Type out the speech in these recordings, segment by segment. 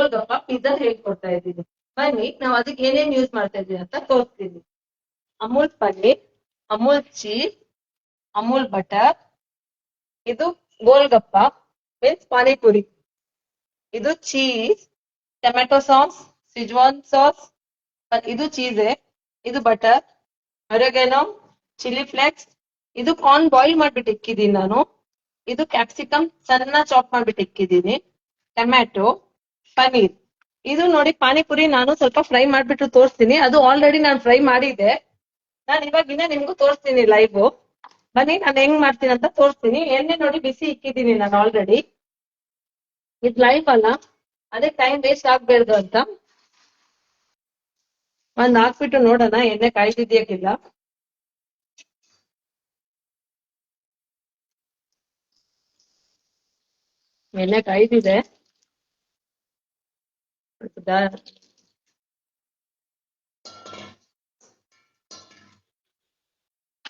Golgappa pizza ಹೇಳ್ಕೊಡ್ತಾ ಇದ್ದೀನಿ. ಬನ್ನಿ ನಾವ್ ಅದಕ್ಕೆ ಏನೇನ್ ಯೂಸ್ ಮಾಡ್ತಾ ಇದೀವಿ ಅಂತ ತೋರಿಸ್ತೀನಿ. ಅಮೂಲ್ ಪನ್ನೀರ್, ಅಮೂಲ್ ಚೀಸ್, ಅಮೂಲ್ ಬಟರ್, ಇದು ಗೋಲ್ಗಪ್ಪ ಮೀನ್ಸ್ ಪಾನಿಪುರಿ, ಇದು ಚೀಸ್, ಟೊಮೆಟೊ ಸಾಸ್, ಸಿಜ್ವಾನ್ ಸಾಸ್, ಇದು ಚೀಸೆ, ಇದು ಬಟರ್, ಅರೆಗೆನೋ, ಚಿಲ್ಲಿ ಫ್ಲೇಕ್ಸ್, ಇದು ಕಾರ್ನ್ ಬಾಯ್ಲ್ ಮಾಡ್ಬಿಟ್ಟು ಇಕ್ಕಿದೀನಿ ನಾನು, ಇದು ಕ್ಯಾಪ್ಸಿಕಮ್ ಸಣ್ಣ ಚಾಪ್ ಮಾಡ್ಬಿಟ್ಟು ಇಕ್ಕಿದೀನಿ, ಟೊಮ್ಯಾಟೊ, ಪನೀರ್. ಇದು ನೋಡಿ ಪಾನಿಪುರಿ ನಾನು ಸ್ವಲ್ಪ ಫ್ರೈ ಮಾಡ್ಬಿಟ್ಟು ತೋರಿಸ್ತೀನಿ. ಅದು ಆಲ್ರೆಡಿ ನಾನು ಫ್ರೈ ಮಾಡಿದ್ದೆ. ನಾನು ಇವಾಗಿನ ನಿಮ್ಗೂ ತೋರಿಸ್ತೀನಿ ಲೈವ್. ಬನ್ನಿ ನಾನು ಹೆಂಗ್ ಮಾಡ್ತೀನಿ ಅಂತ ತೋರಿಸ್ತೀನಿ. ಎಣ್ಣೆ ನೋಡಿ ಬಿಸಿ ಇಕ್ಕಿದೀನಿ ನಾನು ಆಲ್ರೆಡಿ. ಇದು ಲೈವ್ ಅಲ್ಲ, ಅದೇ ಟೈಮ್ ವೇಸ್ಟ್ ಆಗ್ಬಾರ್ದು ಅಂತ ಒಂದ್ ಹಾಕ್ಬಿಟ್ಟು ನೋಡೋಣ ಎಣ್ಣೆ ಕಾಯ್ದಿದ್ಯಾಕಿಲ್ಲ. ಎಣ್ಣೆ ಕಾಯ್ದಿದೆ.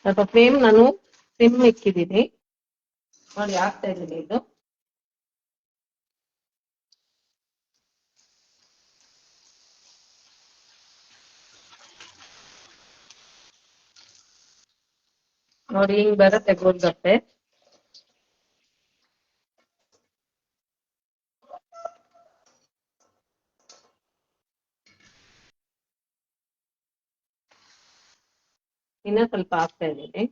ಸ್ವಲ್ಪ ಫ್ಲೇಮ್ ನಾನು ಸಿಮ್ ಇಕ್ಕಿದ್ದೀನಿ ನೋಡಿ, ಆಗ್ತಾ ಇದ್ದೀನಿ. ಇದು ನೋಡಿ ಹಿಂಗ್ ಬರುತ್ತೆ ಗೋಲ್ಗಪ್ಪೆ. ಇನ್ನ ಸ್ವಲ್ಪ ಹಾಕ್ತಾ ಇದ್ದೀನಿ.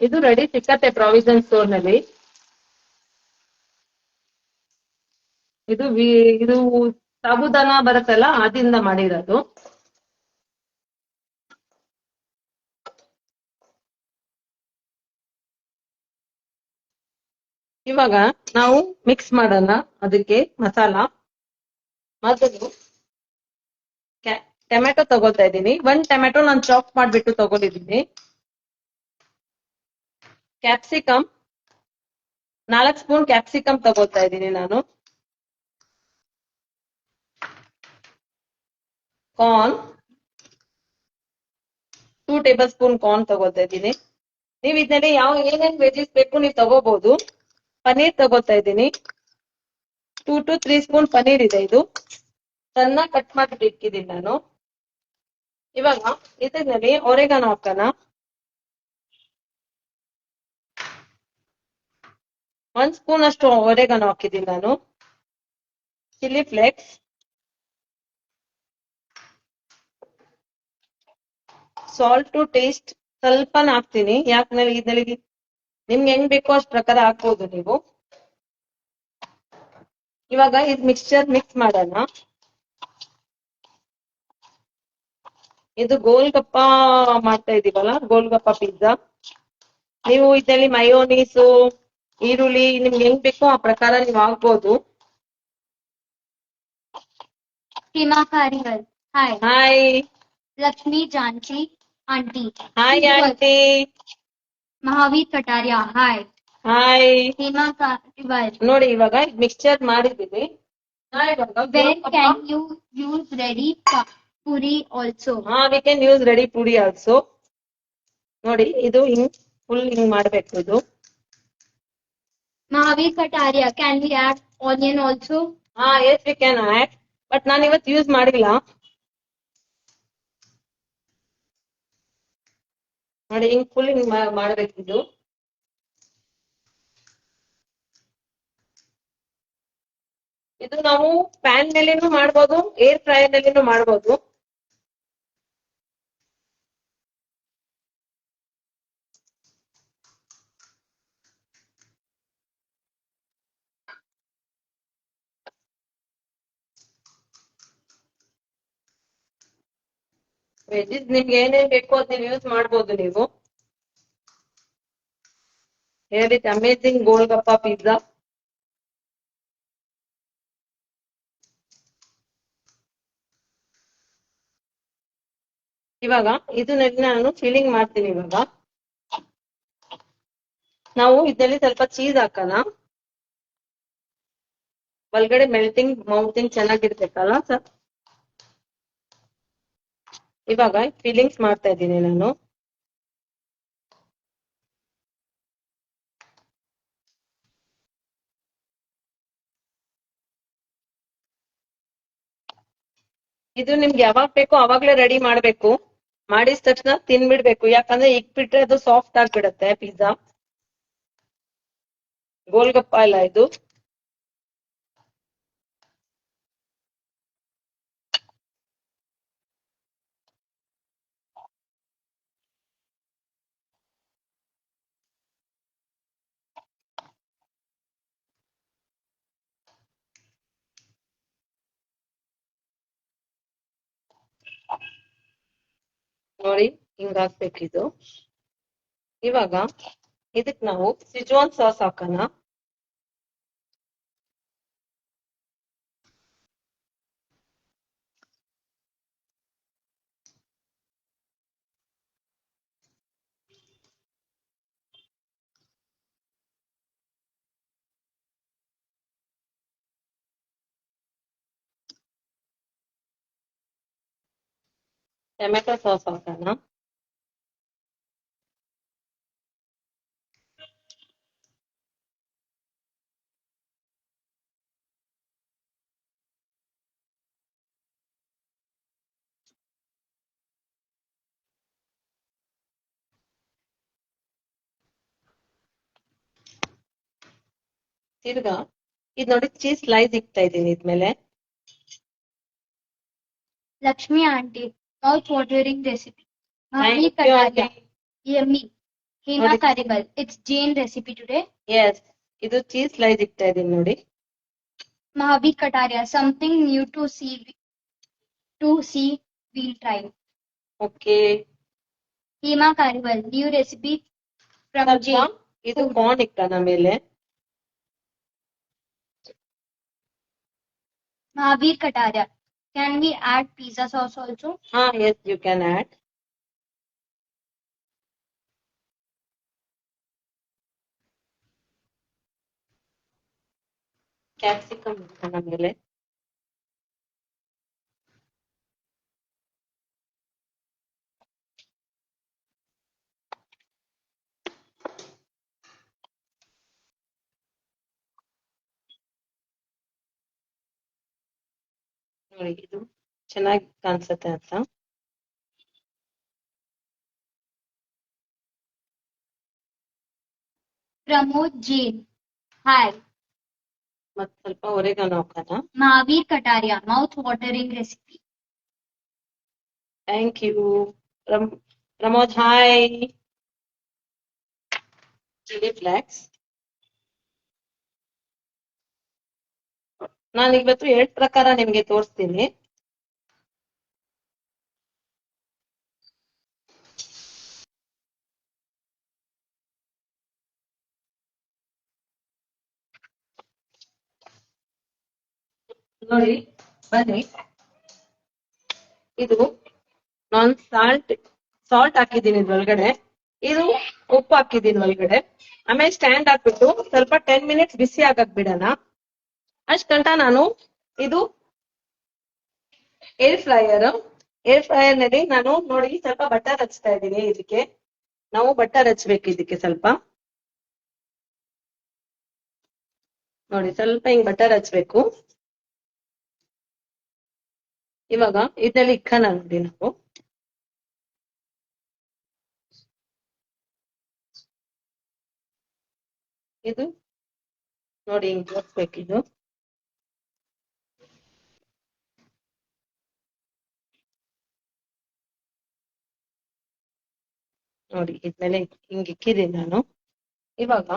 ಇದು ರೆಡಿ ಸಿಕ್ಕತ್ತೆ ಪ್ರಾವಿಷನ್ ಸ್ಟೋರ್ ನಲ್ಲಿ. ಇದು ಇದು ಸಾಬುದಾನ ಬರುತ್ತಲ್ಲ ಅದಿಂದ ಮಾಡಿರೋದು. ಇವಾಗ ನಾವು ಮಿಕ್ಸ್ ಮಾಡೋಣ ಅದಕ್ಕೆ ಮಸಾಲ. ಮೊದಲು ಟೊಮೆಟೊ ತಗೋತಾ ಇದ್ದೀನಿ. 1 ಟೊಮೆಟೊ ನಾನು ಚಾಪ್ ಮಾಡ್ಬಿಟ್ಟು ತಗೊಂಡಿದ್ದೀನಿ. ಕ್ಯಾಪ್ಸಿಕಮ್ 4 ಸ್ಪೂನ್ ಕ್ಯಾಪ್ಸಿಕಮ್ ತಗೋತಾ ಇದ್ದೀನಿ ನಾನು. ಕಾರ್ನ್ 2 ಟೇಬಲ್ ಸ್ಪೂನ್ ಕಾರ್ನ್ ತಗೋತಾ ಇದ್ದೀನಿ. ನೀವ್ ಇದರಲ್ಲಿ ಏನೇನ್ ವೆಜಿಸ್ ಬೇಕು ನೀವು ತಗೋಬಹುದು. ಪನೀರ್ ತಗೋತಾ ಇದ್ದೀನಿ. 2 to 3 ಸ್ಪೂನ್ ಪನೀರ್ ಇದೆ. ಇದು ಸಣ್ಣ ಕಟ್ ಮಾಡಿಬಿಟ್ಟು ಇಕ್ಕಿದ್ದೀನಿ ನಾನು. ಇವಾಗ ಇದರಲ್ಲಿ ಒರೆಗಾನೋ ಹಾಕೋಣ. 1 ಸ್ಪೂನ್ ಅಷ್ಟು ಒರೆಗಾನೋ ಹಾಕಿದ್ದೀನಿ ನಾನು. Chilli flakes, salt to taste ಸ್ವಲ್ಪನೇ ಹಾಕ್ತೀನಿ. ಯಾಕಂದ್ರೆ ಇದರಲ್ಲಿ ನಿಮ್ಗೆ ಹೆಂಗ್ ಬೇಕೋ ಅಷ್ಟು ಪ್ರಕಾರ ಹಾಕ್ಬೋದು ನೀವು. ಇವಾಗ ಇದು ಮಿಕ್ಸ್ಚರ್ ಮಿಕ್ಸ್ ಮಾಡೋಣ. ಇದು ಗೋಲ್ಗಪ್ಪ ಮಾಡ್ತಾ ಇದೀವಲ್ಲ, ಗೋಲ್ಗಪ್ಪ ಪಿಜ್ಜಾ. ನೀವು ಇದರಲ್ಲಿ ಮಯೋನೀಸು, ಈರುಳ್ಳಿ ನಿಮ್ಗೆ ಹೆಂಗ್ ಬೇಕೋ ಆ ಪ್ರಕಾರ ನೀವು ಹಾಕ್ಬೋದು. Seema Karigar, hi hi Lakshmi Janaki aunty, hi aunty. Mahavir Kataria, hi hi. Seema Karigar. ನೋಡಿ ಇವಾಗ ಮಿಕ್ಸ್ಚರ್ ಮಾಡಿದೀವಿ. When can you use ready puri also? we can use ready puri also. ನೋಡಿ ಇದು ಹಿಂಗ್ ಫುಲ್ ಹಿಂಗ್ ಮಾಡ್ಬೇಕು ಇದು. Mahavir Kataria, can we add onion also? yes we can add, but ನಾನು ಇವತ್ತು ಯೂಸ್ ಮಾಡಿಲ್ಲ. ನೋಡಿ ಹಿಂಗ್ ಫುಲ್ ಹಿಂಗ್ ಮಾಡ್ಬೇಕಿದು. ಇದು ನಾವು ಪ್ಯಾನ್ ಮೇಲೇನು ಮಾಡ್ಬೋದು, ಏರ್ ಫ್ರೈಯರ್ ನಲ್ಲಿನೂ ಮಾಡ್ಬೋದು. ವೆಜಿಸ್ ನಿಮ್ಗೆ ಏನೇನ್ ಬೇಕು ಅದ್ ನೀವು ಯೂಸ್ ಮಾಡ್ಬೋದು ನೀವು. Hair it amazing golgappa pizza. ಇವಾಗ ಇದನ್ನೆಲ್ಲ ನಾನು ಫಿಲ್ಲಿಂಗ್ ಮಾಡ್ತೀನಿ. ಇವಾಗ ನಾವು ಇದರಲ್ಲಿ ಸ್ವಲ್ಪ ಚೀಸ್ ಹಾಕೋಣ. ಒಳಗಡೆ ಮೆಲ್ಟಿಂಗ್ ಮೌಲ್ಟಿಂಗ್ ಚೆನ್ನಾಗಿರ್ಬೇಕಲ್ಲ ಸರ್. ಇವಾಗ ಫಿಲ್ಲಿಂಗ್ಸ್ ಮಾಡ್ತಾ ಇದ್ದೀನಿ ನಾನು. ಇದು ನಿಮ್ಗೆ ಯಾವಾಗ ಬೇಕೋ ಅವಾಗ್ಲೇ ರೆಡಿ ಮಾಡ್ಬೇಕು. ಮಾಡಿದ ತಕ್ಷಣ ತಿನ್ಬಿಡ್ಬೇಕು, ಯಾಕಂದ್ರೆ ಇಕ್ಬಿಟ್ರೆ ಅದು ಸಾಫ್ಟ್ ಆಗ್ಬಿಡತ್ತೆ ಪಿಜ್ಜಾ. ಗೋಲ್ಗಪ್ಪ ಇಲ್ಲ ಇದು. ನೋಡಿ ಹಿಂಗ್ ಹಾಕ್ಬೇಕಿದು. ಇವಾಗ ಇದಕ್ ನಾವು ಸಿಜುವಾನ್ ಸಾಸ್ ಹಾಕೋಣ. ಟೊಮೆಟೊ ಸಾಸ್ ಹಾಕೋಣ. ತಿರ್ಗಾ ಇದ್ ನೋಡಿ ಚೀಸ್ ಸ್ಲೈಸ್ ಇಕ್ತಾ ಇದೀನಿ ಇದ್ಮೇಲೆ. Lakshmi auntie, mouth watering recipe. Mahavi Thank you, Kataria, aunty. yummy. Hema ನೋಡಿ. Karibal, it's Jane recipe today. Yes, ಇದು ಚೀಸ್ ಸ್ಲೈಸ್ ಇಕ್ತಾ ಇದೀನಿ ನೋಡಿ. Mahavi Kataria, something new to see, we'll try. Okay. Hema Karibal, new recipe from Jane. ಇದು corn ಇಕ್ಕೋಣ ಮೇಲೆ. Mahavi Kataria, can we add pizza sauce also? ಹಾ, yes you can add. Capsicum ಇಕ್ಕೋಣ ಮೇಲೆ. ನೋಡಿ ಇದು ಚೆನ್ನಾಗಿ ಕಾಣಿಸುತ್ತೆ ಅಂತ. Pramod Jain, hi. ಮತ್ ಸ್ವಲ್ಪ ಒರೆಗಾನೋ ಹಾಕೋಣ. Mahavi Kataria, mouth watering recipe. Thank you Pramod. Hi. Chilli flakes. ನಾನು ಇವತ್ತು 2 ಪ್ರಕಾರ ನಿಮ್ಗೆ ತೋರಿಸ್ತೀನಿ. ನೋಡಿ ಬನ್ನಿ, ಇದು ನಾನ್ ಸಾಲ್ಟ್ ಹಾಕಿದ್ದೀನಿ ಇದ್ರೊಳಗಡೆ. ಇದು ಉಪ್ಪು ಹಾಕಿದ್ದೀನಿ ಒಳಗಡೆ. ಆಮೇಲೆ ಸ್ಟ್ಯಾಂಡ್ ಹಾಕ್ಬಿಟ್ಟು ಸ್ವಲ್ಪ 10 ಮಿನಿಟ್ಸ್ ಬಿಸಿ ಆಗಕ್ ಬಿಡೋಣ. ಅಷ್ಟಂಟ ನಾನು ಇದು ಏರ್ ಫ್ರೈಯರ್ ನಲ್ಲಿ ನಾನು ನೋಡಿ ಸ್ವಲ್ಪ ಬಟರ್ ಹಚ್ತಾ ಇದ್ದೀನಿ. ಇದಕ್ಕೆ ನಾವು ಬಟರ್ ಹಚ್ಬೇಕು. ಇದಕ್ಕೆ ಸ್ವಲ್ಪ ನೋಡಿ ಸ್ವಲ್ಪ ಹಿಂಗ್ ಬಟರ್ ಹಚ್ಬೇಕು. ಇವಾಗ ಇದ್ರಲ್ಲಿ ಇಕ್ಕನ ನೋಡಿ ನಾವು. ಇದು ನೋಡಿ ಹಿಂಗ್ ಜೋಡಿಸ್ಬೇಕಿದು. ನೋಡಿ ಇದ್ಮೇಲೆ ಹಿಂಗ್ ಇಕ್ಕಿದ್ದೀನಿ ನಾನು. ಇವಾಗ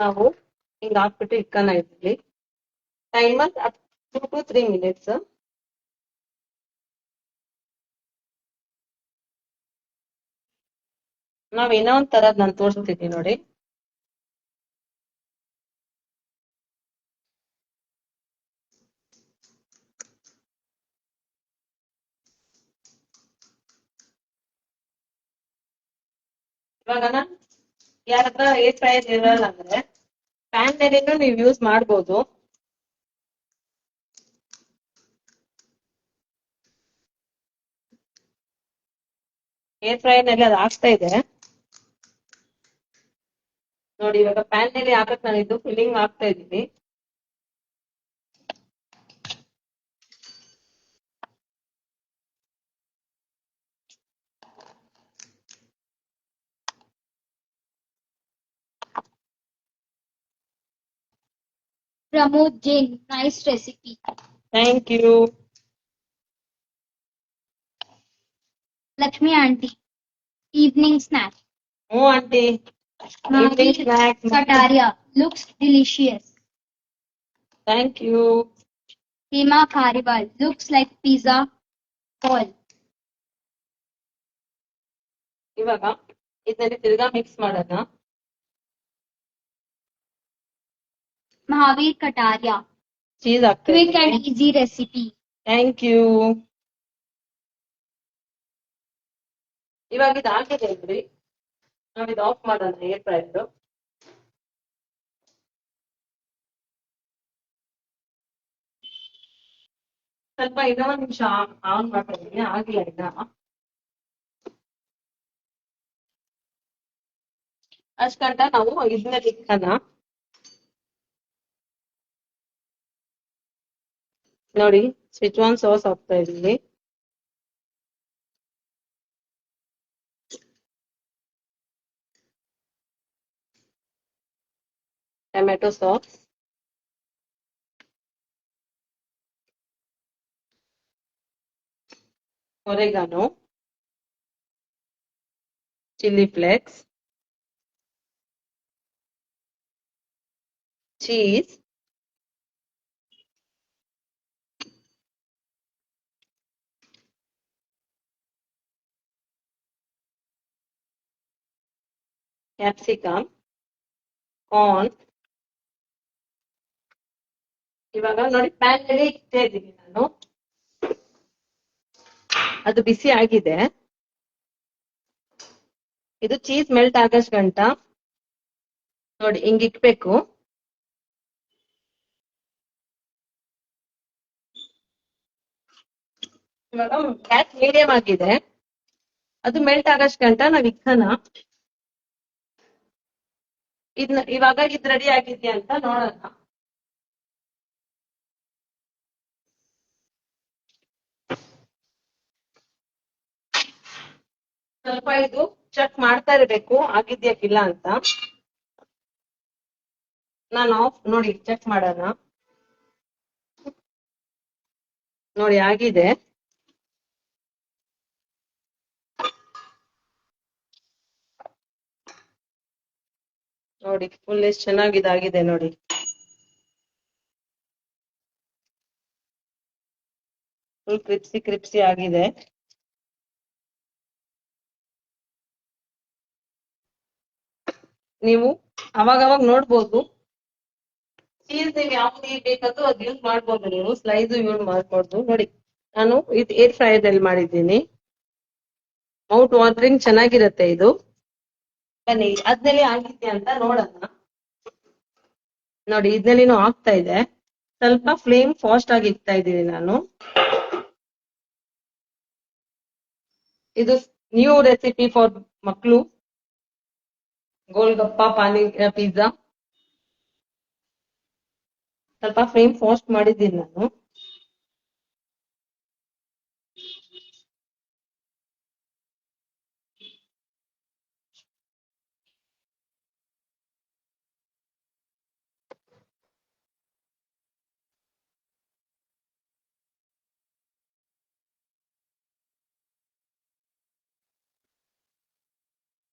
ನಾವು ಹಿಂಗ್ ಹಾಕ್ಬಿಟ್ಟು ಇಕ್ಕನ ಇದ್ರಲ್ಲಿ ಟೈಮರ್ 2 to 3 minutes. ನಾವ್ ಏನೋ ಒಂದ್ ತರದ್ ನಾನು ತೋರಿಸ್ತೀನಿ ನೋಡಿ. ಇವಾಗ ಯಾರತ್ರ ಏರ್ ಫ್ರೈಯರ್ ಇರಲ್ಲ ಅಂದ್ರೆ ಪ್ಯಾನ್ ಮೇಲೇನು ನೀವು ಯೂಸ್ ಮಾಡ್ಬೋದು. ಏರ್ ಫ್ರೈಯರ್ ನಲ್ಲಿ ಅದು ಆಗ್ತಾ ಇದೆ ನೋಡಿ. ಇವಾಗ ಪ್ಯಾನ್ ನಲ್ಲಿ ಹಾಕಕ್ ನಾನು ಇದು ಫಿಲ್ಲಿಂಗ್ ಆಗ್ತಾ ಇದ್ದೀನಿ. Pramod Jain, nice recipe. Thank you. Lakshmi aunty, evening snack. ಹ್ಞೂ aunty. Mahavir evening snacks. Kataria, looks delicious. Thank you. Hema Khariwal, looks like pizza ball. ಇವಾಗ ಇದನ್ನ ತಿರ್ಗಾ ಮಿಕ್ಸ್ ಮಾಡೋಣ. Mahavir Kataria, ಚೀಸ್ quick ಹಾಕ್ತೀನಿ. and easy recipe. Thank you. ಇವಾಗ ಇದು ಆಗಿದೆ ಅಲ್ರಿ, ನಾವ್ ಇದು ಆಫ್ ಮಾಡೋಣ ಏರ್ ಫ್ರೈರ್. ಸ್ವಲ್ಪ ಇನ್ನೊಂದು ನಿಮಿಷ ಆನ್ ಮಾಡ್ಕೊಂಡಿದ್ದೀನಿ, ಆಗಿಲ್ಲ ಇನ್ನ. ಅಷ್ಟ್ ನಾವು ಇದನ್ನ ಇಕ್ಕನ. ನೋಡಿ, ಸ್ವಿಚ್ ಸಾಸ್ ಹಾಕ್ತಾ ಇದೀವಿ. Tomato sauce, oregano, chili flakes, cheese, capsicum, corn. ಇವಾಗ ನೋಡಿ ಪ್ಯಾನ್ ಅಲ್ಲಿ ಇಡ್ತಾ ಇದ್ದೀನಿ ನಾನು. ಅದು ಬಿಸಿ ಆಗಿದೆ. ಇದು ಚೀಸ್ ಮೆಲ್ಟ್ ಆಗಸ್ಟ್ ಗಂಟ ನೋಡಿ ಹಿಂಗ್ ಇಕ್ಬೇಕು. ಇವಾಗ ಗ್ಯಾಸ್ ಮೀಡಿಯಂ ಆಗಿದೆ. ಅದು ಮೆಲ್ಟ್ ಆಗಸ್ಟ್ ಗಂಟ ನಾವ್ ಇಕ್ಕನ. ಇದನ್ನ ಇವಾಗ ಇದು ರೆಡಿ ಆಗಿದ್ಯಾ ಅಂತ ನೋಡೋಣ. ಸ್ವಲ್ಪ ಇದು ಚೆಕ್ ಮಾಡ್ತಾ ಇರ್ಬೇಕು ಆಗಿದ್ಯಾಕಿಲ್ಲ ಅಂತ. ನಾನು ಆಫ್ ನೋಡಿ ಚೆಕ್ ಮಾಡೋಣ. ನೋಡಿ ಆಗಿದೆ. ನೋಡಿ ಫುಲ್ ಎಷ್ಟು ಚೆನ್ನಾಗಿದಾಗಿದೆ ನೋಡಿ. ಫುಲ್ ಕ್ರಿಪ್ಸಿ ಕ್ರಿಪ್ಸಿ ಆಗಿದೆ. ನೀವು ಅವಾಗ ನೋಡ್ಬೋದು. ಚೀಸ್ ನೀವು ಯಾವ್ದು ಬೇಕಾದ್ರೂ ಅದು ಯೂಸ್ ಮಾಡ್ಬೋದು, ನೀವು ಸ್ಲೈಸ್ ಯೂಸ್ ಮಾಡ್ಬೋದು. ನೋಡಿ ನಾನು ಇದು ಏರ್ ಫ್ರೈಯರ್ ಅಲ್ಲಿ ಮಾಡಿದ್ದೀನಿ. ಮೌತ್ ವಾಟರಿಂಗ್ ಚೆನ್ನಾಗಿರುತ್ತೆ ಇದು. ಬನ್ನಿ ಅದ್ರಲ್ಲಿ ಆಗಿದ್ಯಾ ಅಂತ ನೋಡೋಣ. ನೋಡಿ ಇದ್ನಲ್ಲಿನೂ ಆಗ್ತಾ ಇದೆ. ಸ್ವಲ್ಪ ಫ್ಲೇಮ್ ಫಾಸ್ಟ್ ಆಗಿ ಇಡ್ತಾ ಇದ್ದೀನಿ ನಾನು. ಇದು ನ್ಯೂ ರೆಸಿಪಿ ಫಾರ್ ಮಕ್ಕಳು, ಗೋಲ್ಗಪ್ಪ ಪಾನಿ ಪಿಜ್ಜಾ. ಸ್ವಲ್ಪ ಫ್ಲೇಮ್ ಫಾಸ್ಟ್ ಮಾಡಿದ್ದೀನಿ ನಾನು.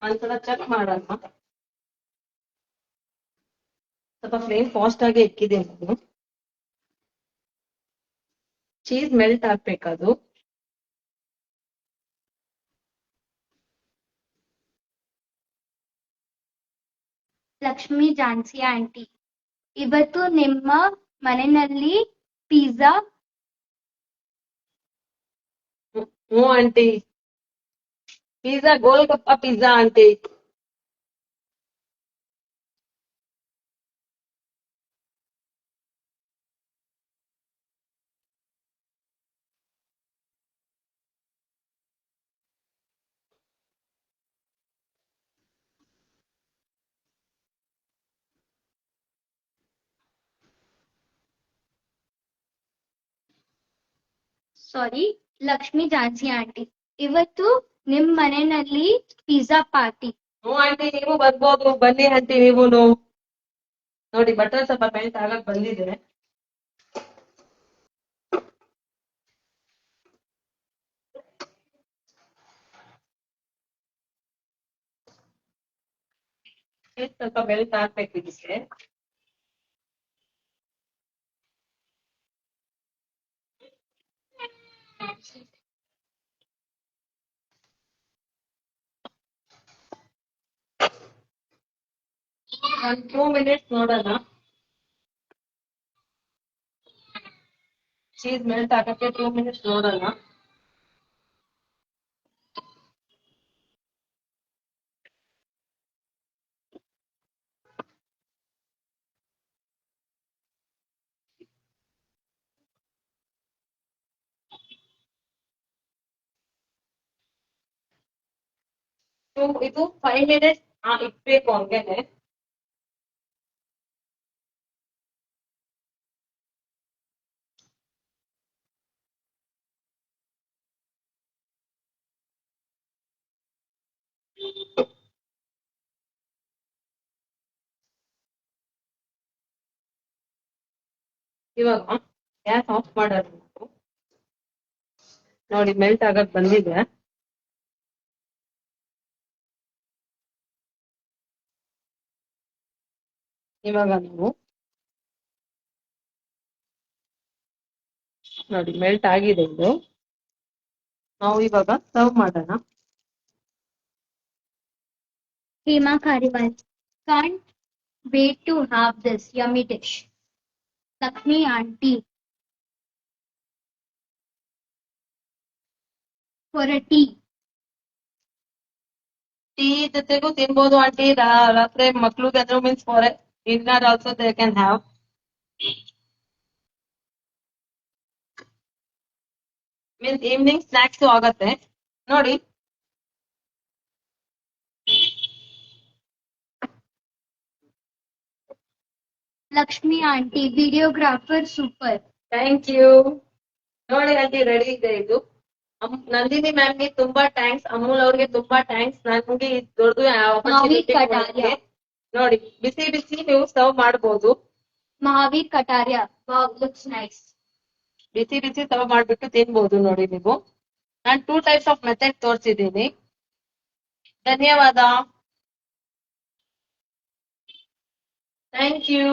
ಒಂದ್ಸಲ ಚೆಕ್ ಮಾಡೋಣ. ಸ್ವಲ್ಪ ಫ್ಲೇಮ್ ಫಾಸ್ಟ್ ಆಗಿ ಇಕ್ಕಿದೆ ನಾನು. ಚೀಸ್ ಮೆಲ್ಟ್ ಆಗ್ಬೇಕದು. ಲಕ್ಷ್ಮಿ ಜಾನ್ಸಿ ಆಂಟಿ, ಇವತ್ತು ನಿಮ್ಮ ಮನೆಯಲ್ಲಿ ಪಿಜ್ಜಾ. ಹ್ಞೂ aunty, pizza golgappa pizza aunty. Sorry, Lakshmi Jhansi aunty, ಇವತ್ತು ನಿಮ್ ಮನೆಯಲ್ಲಿ ಪಿಜ್ಜಾ ಪಾರ್ಟಿ. ಹ್ಞೂ ಆಂಟಿ, ನೀವು ಬರ್ಬೋದು, ಬನ್ನಿ ಆಂಟಿ ನೀವುನು. ನೋಡಿ ಬಟರ್ ಸ್ವಲ್ಪ ಮೆಲ್ಟ್ ಆಗಕ್ ಬಂದಿದೆ. ಸ್ವಲ್ಪ ಮೆಲ್ಟ್ ಆಗ್ಬೇಕು ಇದಕ್ಕೆ. ಒಂದ್ 2 ಮಿನಿಟ್ಸ್ ನೋಡೋಣ. ಚೀಸ್ ಮೆಲ್ಟ್ ಆಗಕ್ಕೆ 2 ಮಿನಿಟ್ಸ್ ನೋಡೋಣ. ಇದು 5 ಮಿನಿಟ್ಸ್ ಇಟ್ಬೇಕು ಹಂಗೇನೆ. ಇವಾಗ ಗ್ಯಾಸ್ ಆಫ್ ಮಾಡೋಣ ನಾವು. ನೋಡಿ ಮೆಲ್ಟ್ ಆಗಕ್ ಬಂದಿದೆ. ಇವಾಗ ನಾವು ನೋಡಿ ಮೆಲ್ಟ್ ಆಗಿದೆ ಇದು. ನಾವು ಇವಾಗ ಸರ್ವ್ ಮಾಡೋಣ. Hema Kariwal. Can't wait to have this yummy dish. Lakshmi auntie. For a tea. Tea ಜೊತೆಗೂ ತಿನ್ಬೋದು ಆಂಟಿ. ರಾತ್ರಿ ಮಕ್ಳಿಗೆ ಅದ್ರ means for dinner also they can have. Means evening snacks ಆಗತ್ತೆ ನೋಡಿ. Lakshmi auntie, videographer super. Thank you. ನೋಡಿ aunty ready ಇದೆ ಇದು. ನಂದಿನಿ ಮ್ಯಾಮ್ಗೆ ತುಂಬಾ ಥ್ಯಾಂಕ್ಸ್, ಅಮೂಲ್ ಅವ್ರಿಗೆ ತುಂಬಾ ಥ್ಯಾಂಕ್ಸ್. ನನ್ಗೆ ದೊಡ್ಡದು Mahavir Kataria. ನೋಡಿ ಬಿಸಿ ಬಿಸಿ ನೀವು ಸರ್ವ್ ಮಾಡ್ಬೋದು. Mahavir Kataria. Wow, looks nice. ಬಿಸಿ ಬಿಸಿ ಸರ್ವ್ ಮಾಡ್ಬಿಟ್ಟು ತಿನ್ಬೋದು ನೋಡಿ ನೀವು. ನಾನು 2 ಟೈಪ್ಸ್ ಆಫ್ ಮೆಥಡ್ ತೋರಿಸಿದ್ದೀನಿ. ಧನ್ಯವಾದ. Thank you.